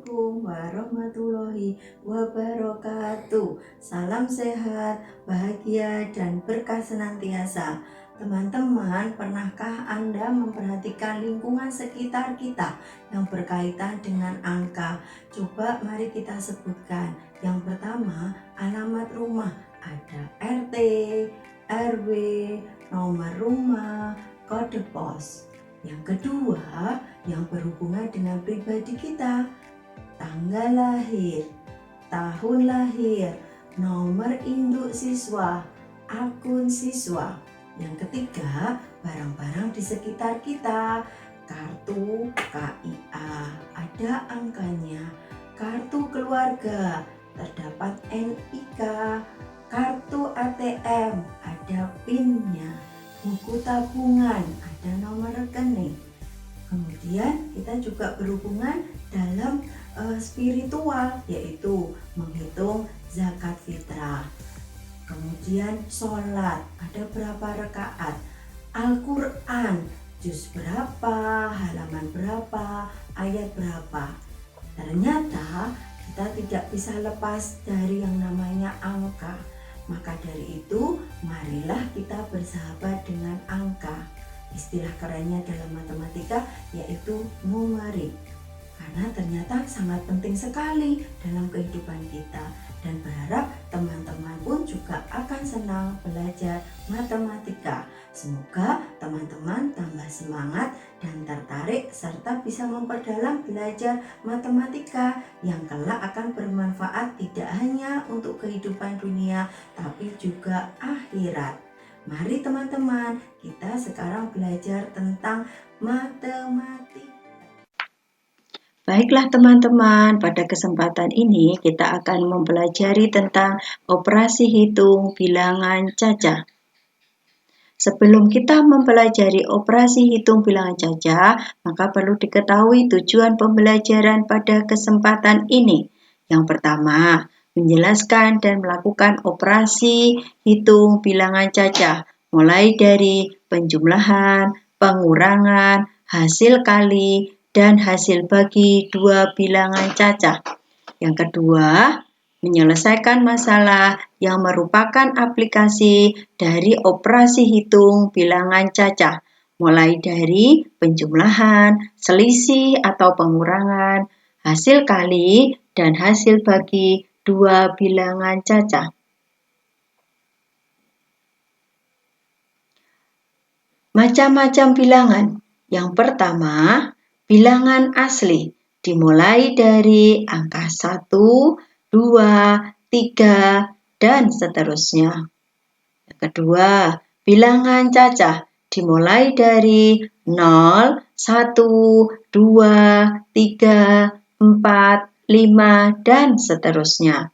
Assalamualaikum warahmatullahi wabarakatuh. Salam sehat, bahagia, dan berkah senantiasa. Teman-teman, pernahkah Anda memperhatikan lingkungan sekitar kita yang berkaitan dengan angka? Coba mari kita sebutkan. Yang pertama, alamat rumah. Ada RT, RW, nomor rumah, kode pos. Yang kedua, yang berhubungan dengan pribadi kita, tanggal lahir, tahun lahir, nomor induk siswa, akun siswa. Yang ketiga, barang-barang di sekitar kita, kartu KIA, ada angkanya, kartu keluarga, terdapat NIK, kartu ATM, ada PIN-nya, buku tabungan, ada nomor rekening. Kemudian kita juga berhubungan dalam spiritual, yaitu menghitung zakat fitrah. Kemudian sholat, ada berapa rakaat, Al-Quran, juz berapa, halaman berapa, ayat berapa. Ternyata kita tidak bisa lepas dari yang namanya angka. Maka dari itu, marilah kita bersahabat dengan angka. Istilah kerennya dalam matematika yaitu numerik. Karena ternyata sangat penting sekali dalam kehidupan kita. Dan berharap teman-teman pun juga akan senang belajar matematika. Semoga teman-teman tambah semangat dan tertarik serta bisa memperdalam belajar matematika yang kelak akan bermanfaat tidak hanya untuk kehidupan dunia tapi juga akhirat. Mari teman-teman, kita sekarang belajar tentang matematika. Baiklah teman-teman, pada kesempatan ini kita akan mempelajari tentang operasi hitung bilangan cacah. Sebelum kita mempelajari operasi hitung bilangan cacah, maka perlu diketahui tujuan pembelajaran pada kesempatan ini. Yang pertama, menjelaskan dan melakukan operasi hitung bilangan cacah, mulai dari penjumlahan, pengurangan, hasil kali, dan hasil bagi dua bilangan cacah. Yang kedua, menyelesaikan masalah yang merupakan aplikasi dari operasi hitung bilangan cacah, mulai dari penjumlahan, selisih atau pengurangan, hasil kali, dan hasil bagi dua bilangan cacah. Macam-macam bilangan. Yang pertama, bilangan asli dimulai dari angka 1, 2, 3, dan seterusnya. Yang kedua, bilangan cacah dimulai dari 0, 1, 2, 3, 4, 5, dan seterusnya.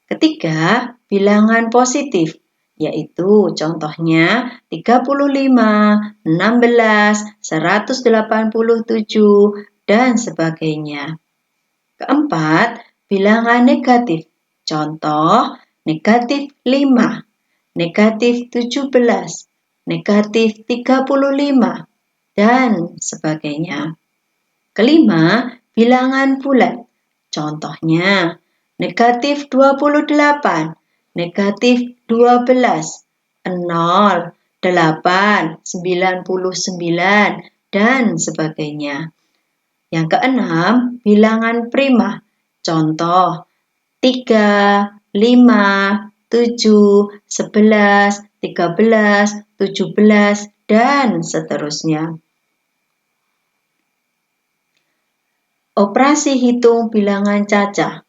Ketiga, bilangan positif, yaitu contohnya 35, 16, 187, dan sebagainya. Keempat, bilangan negatif, contoh negatif 5, negatif 17, negatif 35, dan sebagainya. Kelima, bilangan bulat, contohnya negatif 28, negatif 12, 0, 8, 99, dan sebagainya. Yang keenam, bilangan prima, contoh 3, 5, 7, 11, 13, 17, dan seterusnya. Operasi hitung bilangan cacah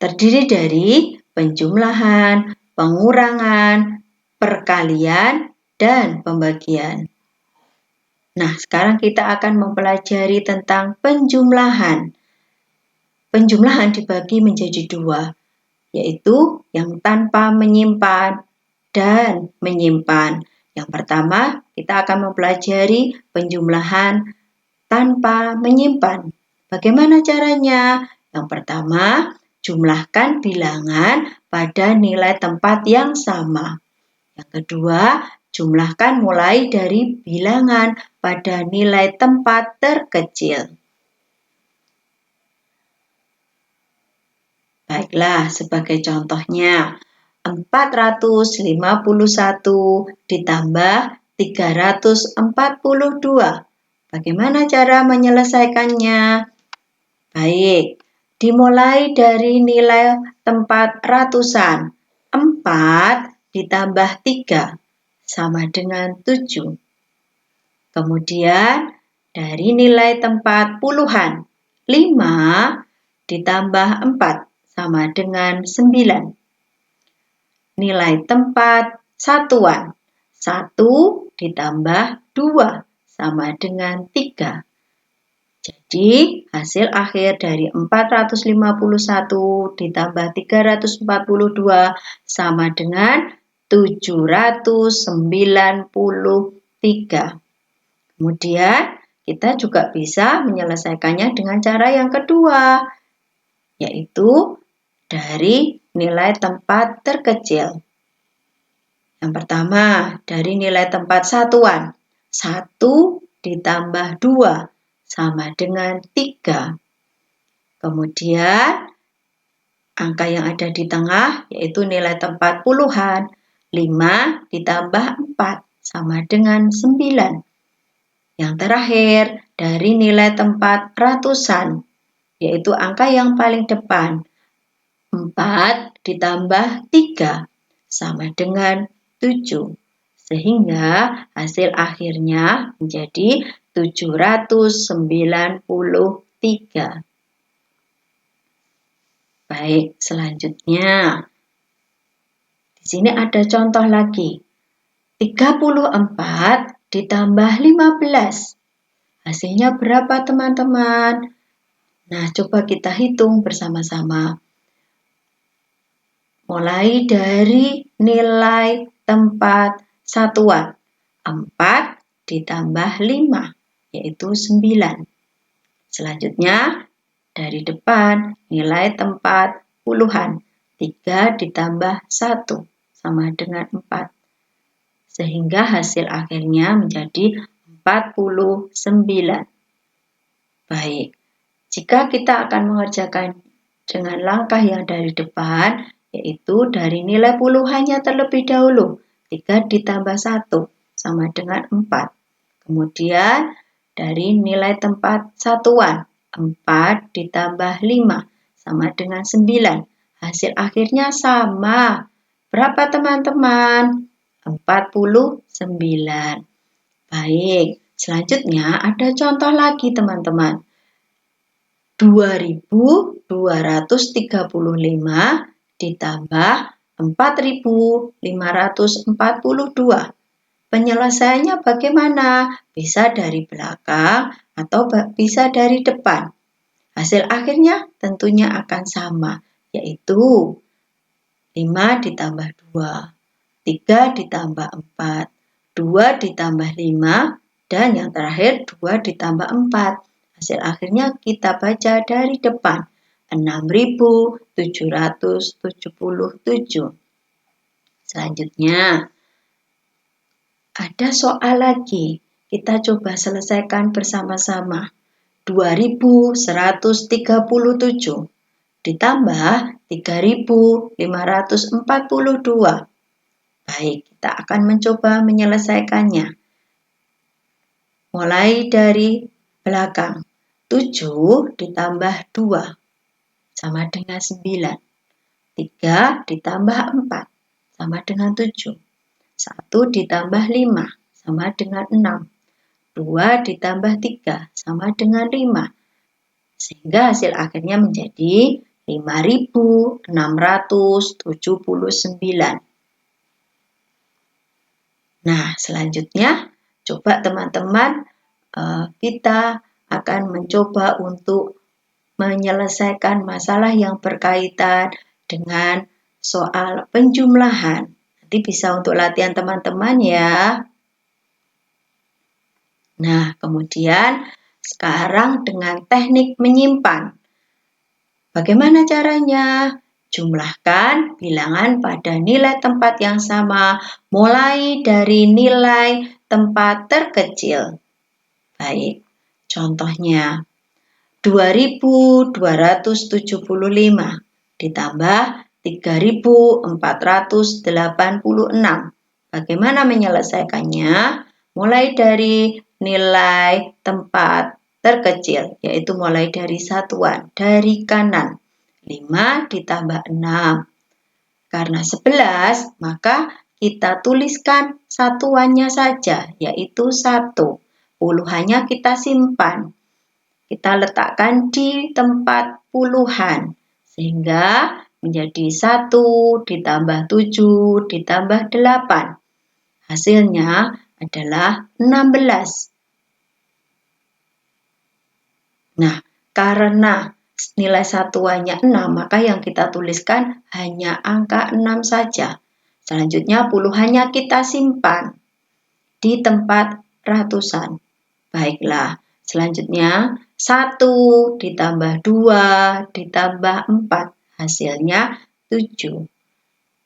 terdiri dari penjumlahan, pengurangan, perkalian, dan pembagian. Nah, sekarang kita akan mempelajari tentang penjumlahan. Penjumlahan dibagi menjadi dua, yaitu yang tanpa menyimpan dan menyimpan. Yang pertama, kita akan mempelajari penjumlahan tanpa menyimpan. Bagaimana caranya? Yang pertama, jumlahkan bilangan pada nilai tempat yang sama. Yang kedua, jumlahkan mulai dari bilangan pada nilai tempat terkecil. Baiklah, sebagai contohnya, 451 ditambah 342. Bagaimana cara menyelesaikannya? Baik, dimulai dari nilai tempat ratusan. 4 ditambah 3 sama dengan 7. Kemudian dari nilai tempat puluhan. 5 ditambah 4 sama dengan 9. Nilai tempat satuan. 1 ditambah 2 sama dengan 3. Jadi, hasil akhir dari 451 ditambah 342 sama dengan 793. Kemudian, kita juga bisa menyelesaikannya dengan cara yang kedua, yaitu dari nilai tempat terkecil. Yang pertama, dari nilai tempat satuan. 1 ditambah 2 sama dengan 3. Kemudian, angka yang ada di tengah yaitu nilai tempat puluhan. 5 ditambah 4 sama dengan 9. Yang terakhir, dari nilai tempat ratusan, yaitu angka yang paling depan. 4 ditambah 3 sama dengan 7. Sehingga hasil akhirnya menjadi 793. Baik, selanjutnya. Di sini ada contoh lagi. 34 ditambah 15. Hasilnya berapa, teman-teman? Nah, coba kita hitung bersama-sama. Mulai dari nilai tempat satuan. 4 ditambah 5, yaitu 9. Selanjutnya, dari depan nilai tempat puluhan. 3 ditambah 1 sama dengan 4. Sehingga hasil akhirnya menjadi 49. Baik, jika kita akan mengerjakan dengan langkah yang dari depan, yaitu dari nilai puluhannya terlebih dahulu. 3 ditambah 1 sama dengan 4. Kemudian dari nilai tempat satuan. 4 ditambah 5 sama dengan 9. Hasil akhirnya sama. Berapa, teman-teman? 49. Baik, selanjutnya ada contoh lagi, teman-teman. 2235 ditambah 4542. Penyelesaiannya bagaimana? Bisa dari belakang atau bisa dari depan. Hasil akhirnya tentunya akan sama, yaitu 5 ditambah 2, 3 ditambah 4, 2 ditambah 5, dan yang terakhir 2 ditambah 4. Hasil akhirnya kita baca dari depan, 6777. Selanjutnya, ada soal lagi. Kita coba selesaikan bersama-sama. 2137 ditambah 3542. Baik, kita akan mencoba menyelesaikannya. Mulai dari belakang. 7 ditambah 2 sama dengan 9. 3 ditambah 4 sama dengan 7. 1 ditambah 5 sama dengan 6. 2 ditambah 3 sama dengan 5. Sehingga hasil akhirnya menjadi 5679. Nah, selanjutnya coba teman-teman kita akan mencoba untuk menyelesaikan masalah yang berkaitan dengan soal penjumlahan. Nanti bisa untuk latihan teman-teman ya. Nah, kemudian sekarang dengan teknik menyimpan. Bagaimana caranya? Jumlahkan bilangan pada nilai tempat yang sama mulai dari nilai tempat terkecil. Baik, contohnya 2275 ditambah 3.486. Bagaimana menyelesaikannya? Mulai dari nilai tempat terkecil, yaitu mulai dari satuan, dari kanan. 5 ditambah 6. Karena 11, maka kita tuliskan satuannya saja, yaitu 1. Puluhannya kita simpan. Kita letakkan di tempat puluhan, sehingga menjadi 1 ditambah 7 ditambah 8. Hasilnya adalah 16. Nah, karena nilai satuannya 6, maka yang kita tuliskan hanya angka 6 saja. Selanjutnya puluhannya kita simpan di tempat ratusan. Baiklah, selanjutnya 1 ditambah 2 ditambah 4. Hasilnya 7.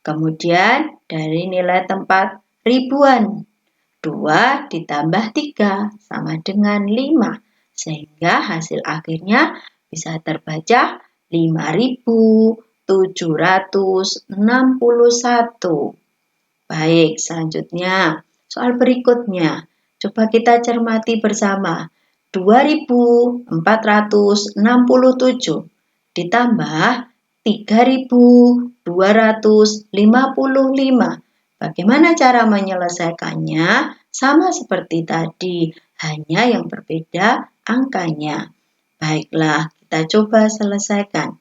Kemudian dari nilai tempat ribuan, 2 ditambah 3 sama dengan 5. Sehingga hasil akhirnya bisa terbaca 5.761. Baik, selanjutnya soal berikutnya. Coba kita cermati bersama. 2.467 ditambah 3.255. Bagaimana cara menyelesaikannya? Sama seperti tadi, hanya yang berbeda angkanya. Baiklah, kita coba selesaikan.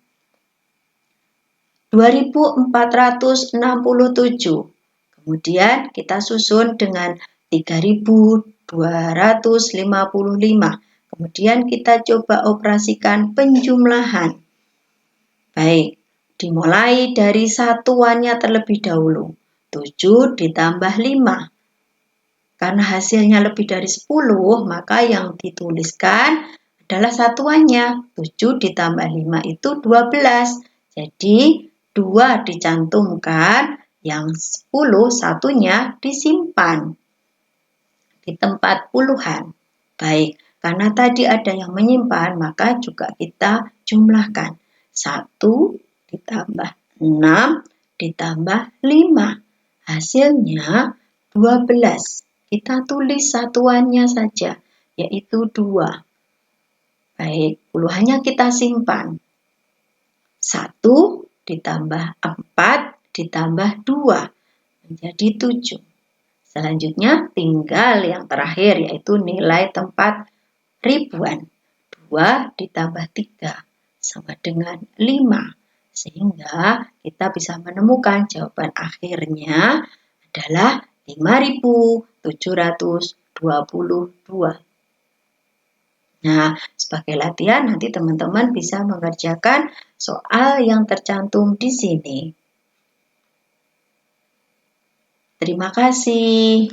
2.467. Kemudian kita susun dengan 3.255. Kemudian kita coba operasikan penjumlahan. Baik, dimulai dari satuannya terlebih dahulu. 7 ditambah 5. Karena hasilnya lebih dari 10, maka yang dituliskan adalah satuannya. 7 ditambah 5 itu 12. Jadi 2 dicantumkan, yang 10 satunya disimpan di tempat puluhan. Baik, karena tadi ada yang menyimpan, maka juga kita jumlahkan. 1 ditambah 6 ditambah 5. Hasilnya 12. Kita tulis satuannya saja, yaitu 2. Baik, puluhannya kita simpan. 1 ditambah 4 ditambah 2 menjadi 7. Selanjutnya tinggal yang terakhir, yaitu nilai tempat ribuan. 2 ditambah 3 sama dengan 5. Sehingga kita bisa menemukan jawaban akhirnya adalah 5.722. Nah, sebagai latihan nanti teman-teman bisa mengerjakan soal yang tercantum di sini. Terima kasih.